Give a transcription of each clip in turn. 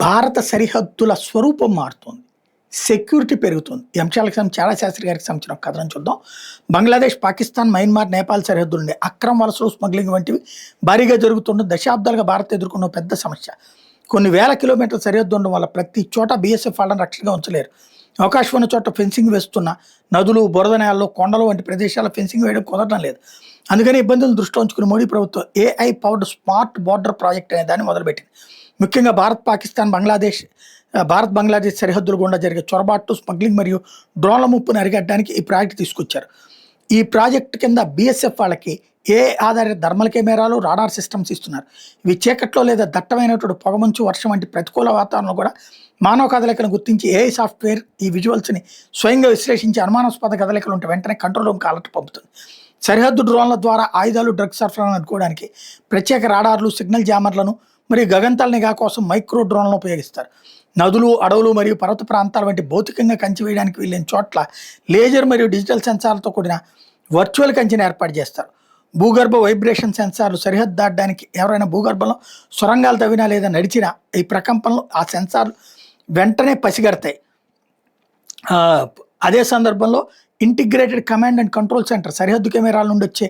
భారత సరిహద్దుల స్వరూపం మారుతుంది. సెక్యూరిటీ పెరుగుతుంది. ఈ అంశాలకు చాలా శాస్త్రి గారికి సంబంధించిన ఒక కథనం చూద్దాం. బంగ్లాదేశ్, పాకిస్తాన్, మయన్మార్, నేపాల్ సరిహద్దుల నుండి అక్రమ వలసలు, స్మగ్లింగ్ వంటివి భారీగా జరుగుతున్న దశాబ్దాలుగా భారత్ ఎదుర్కొన్న పెద్ద సమస్య. కొన్ని వేల కిలోమీటర్ల సరిహద్దు ఉండడం వల్ల ప్రతి చోట బీఎస్ఎఫ్ వాళ్ళని రక్షణగా ఉంచలేరు. అవకాశం ఉన్న చోట ఫెన్సింగ్ వేస్తున్న నదులు, బురద నేలలు, కొండలు వంటి ప్రదేశాల్లో ఫెన్సింగ్ వేయడం కుదరడం లేదు. అందుకని ఇబ్బందులను దృష్టిలో ఉంచుకుని మోడీ ప్రభుత్వం AI powered smart border project అనే దాన్ని మొదలుపెట్టింది. ముఖ్యంగా భారత్ బంగ్లాదేశ్ సరిహద్దుల గుండా జరిగే చొరబాట్లు, స్మగ్లింగ్ మరియు డ్రోన్ల ముప్పును అరికట్టడానికి ఈ ప్రాజెక్ట్ తీసుకొచ్చారు. ఈ ప్రాజెక్టు కింద బీఎస్ఎఫ్ వాళ్ళకి ఏఐ ఆధారిత థర్మల్ కెమెరాలు, రాడార్ సిస్టమ్స్ ఇస్తున్నారు. ఇవి చీకట్లో లేదా దట్టమైనటువంటి పొగమంచు, వర్షం వంటి ప్రతికూల వాతావరణంలో కూడా మానవ కదలికలను గుర్తించి ఏఐ సాఫ్ట్వేర్ ఈ విజువల్స్ని స్వయంగా విశ్లేషించి అనుమానాస్పద కదలికలు ఉంటే వెంటనే కంట్రోల్ రూమ్కి అలర్ట్ పంపుతుంది. సరిహద్దు డ్రోన్ల ద్వారా ఆయుధాలు, డ్రగ్స్ సరఫరాను అడ్డుకోవడానికి ప్రత్యేక రాడార్లు, సిగ్నల్ జామర్లను మరియు గగంతల నిఘా కోసం మైక్రో డ్రోన్లను ఉపయోగిస్తారు. నదులు, అడవులు మరియు పర్వత ప్రాంతాల వంటి భౌతికంగా కంచి వేయడానికి వీలైన చోట్ల లేజర్ మరియు డిజిటల్ సెన్సార్లతో కూడిన వర్చువల్ కంచెని ఏర్పాటు చేస్తారు. భూగర్భ వైబ్రేషన్ సెన్సార్లు సరిహద్దు దాటడానికి ఎవరైనా భూగర్భంలో సొరంగాలు తవ్వినా లేదా నడిచినా ఈ ప్రకంపనలు ఆ సెన్సార్లు వెంటనే పసిగడతాయి. అదే సందర్భంలో integrated command and control centre సరిహద్దు కెమెరాల నుండి వచ్చే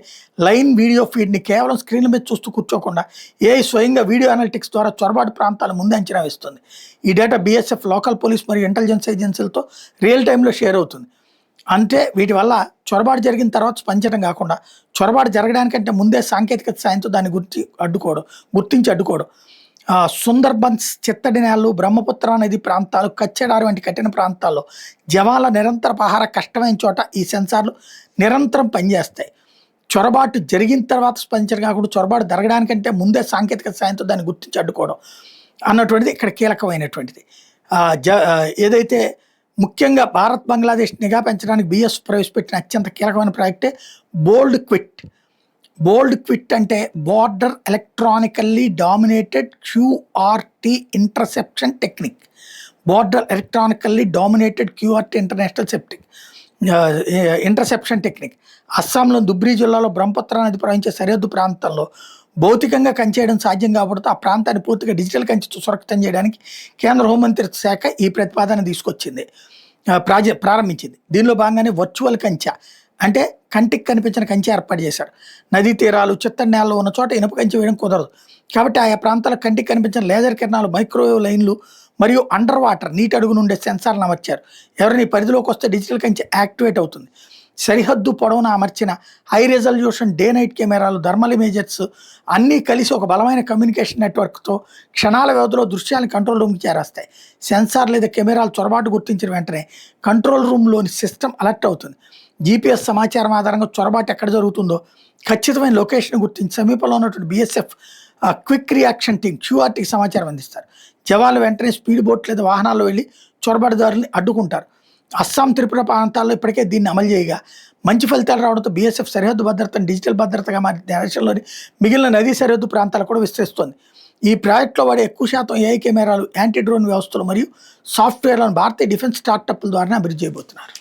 లైన్ వీడియో ఫీడ్ని కేవలం స్క్రీన్ల మీద చూస్తూ కూర్చోకుండా ఏఐ స్వయంగా వీడియో అనలిటిక్స్ ద్వారా చొరబాటు ప్రాంతాల ముందే అంచనా వేస్తుంది. ఈ డేటా బీఎస్ఎఫ్, లోకల్ పోలీస్ మరియు ఇంటెలిజెన్స్ ఏజెన్సీలతో రియల్ టైంలో షేర్ అవుతుంది. అంటే వీటి వల్ల చొరబాటు జరిగిన తర్వాత స్పందించడం కాకుండా చొరబాటు జరగడానికంటే ముందే సాంకేతికత సాయంతో దాన్ని గుర్తించి అడ్డుకోవడం. సుందర్బన్స్, చిత్తడి నేలలు, బ్రహ్మపుత్ర నది ప్రాంతాలు, కచ్చెడారు వంటి కఠిన ప్రాంతాల్లో జవాన్ల నిరంతర పహార కష్టమైన చోట ఈ సెన్సార్లు నిరంతరం పనిచేస్తాయి. చొరబాటు జరిగిన తర్వాత స్పందించడం కాకుండా చొరబాటు జరగడానికంటే ముందే సాంకేతికత సాయంతో దాన్ని గుర్తించి అడ్డుకోవడం అన్నటువంటిది ఇక్కడ కీలకమైనటువంటిది. ఏదైతే ముఖ్యంగా భారత్ బంగ్లాదేశ్ నిఘా పెంచడానికి బిఎస్ ప్రవేశపెట్టిన అత్యంత కీలకమైన ప్రాజెక్టే బోల్డ్ క్విట్ అంటే border electronically dominated QRT interception technique. Interception technique అస్సాంలో దుబ్రీ జిల్లాలో బ్రహ్మపుత్ర నది ప్రవహించే సరిహద్దు ప్రాంతంలో భౌతికంగా కంచేయడం సాధ్యం కాబట్టి ఆ ప్రాంతాన్ని పూర్తిగా డిజిటల్ కంచెతో సురక్షితం చేయడానికి కేంద్ర హోంమంత్రిత్వ శాఖ ఈ ప్రతిపాదన తీసుకొచ్చింది, ప్రారంభించింది. దీనిలో భాగంగానే వర్చువల్ కంచె అంటే కంటికి కనిపించిన కంచె ఏర్పాటు చేశారు. నదీ తీరాలు, చిత్తడి నేలలో ఉన్న చోట ఇనుప కంచె వేయడం కుదరదు కాబట్టి ఆయా ప్రాంతాల కంటికి కనిపించిన లేజర్ కిరణాలు, మైక్రోవేవ్ లైన్లు మరియు అండర్ వాటర్ నీటి అడుగు నుండే సెన్సార్లను అమర్చారు. ఎవరైనా ఈ పరిధిలోకి వస్తే డిజిటల్ కంచె యాక్టివేట్ అవుతుంది. సరిహద్దు పొడవున అమర్చిన హై రెజల్యూషన్ డే నైట్ కెమెరాలు, థర్మల్ ఇమేజర్స్ అన్నీ కలిసి ఒక బలమైన కమ్యూనికేషన్ నెట్వర్క్తో క్షణాల వ్యవధిలో దృశ్యాలను కంట్రోల్ రూమ్కి చేరేస్తాయి. సెన్సార్ లేదా కెమెరాలు చొరబాటు గుర్తించిన వెంటనే కంట్రోల్ రూమ్లోని సిస్టమ్ అలర్ట్ అవుతుంది. జీపీఎస్ సమాచారం ఆధారంగా చొరబాటు ఎక్కడ జరుగుతుందో ఖచ్చితమైన లొకేషన్ గుర్తించి సమీపంలో ఉన్నటువంటి బీఎస్ఎఫ్ క్విక్ రియాక్షన్ టీం క్యూఆర్టీకి సమాచారం అందిస్తారు. జవాన్లు వెంటనే స్పీడ్ బోట్ లేదా వాహనాల్లో వెళ్ళి చొరబాటుదారుల్ని అడ్డుకుంటారు. అస్సాం, త్రిపుర ప్రాంతాల్లో ఇప్పటికే దీన్ని అమలు చేయగా మంచి ఫలితాలు రావడంతో బీఎస్ఎఫ్ సరిహద్దు భద్రతను డిజిటల్ భద్రతగా మారి దేశంలోని మిగిలిన నదీ సరిహద్దు ప్రాంతాలు కూడా విస్తరిస్తోంది. ఈ ప్రాజెక్టులో వాడే ఎక్కువ శాతం ఏఐ కెమెరాలు, యాంటీ డ్రోన్ వ్యవస్థలు మరియు సాఫ్ట్వేర్లను భారతీయ డిఫెన్స్ స్టార్టప్ల ద్వారా అభివృద్ధి చేయబోతున్నారు.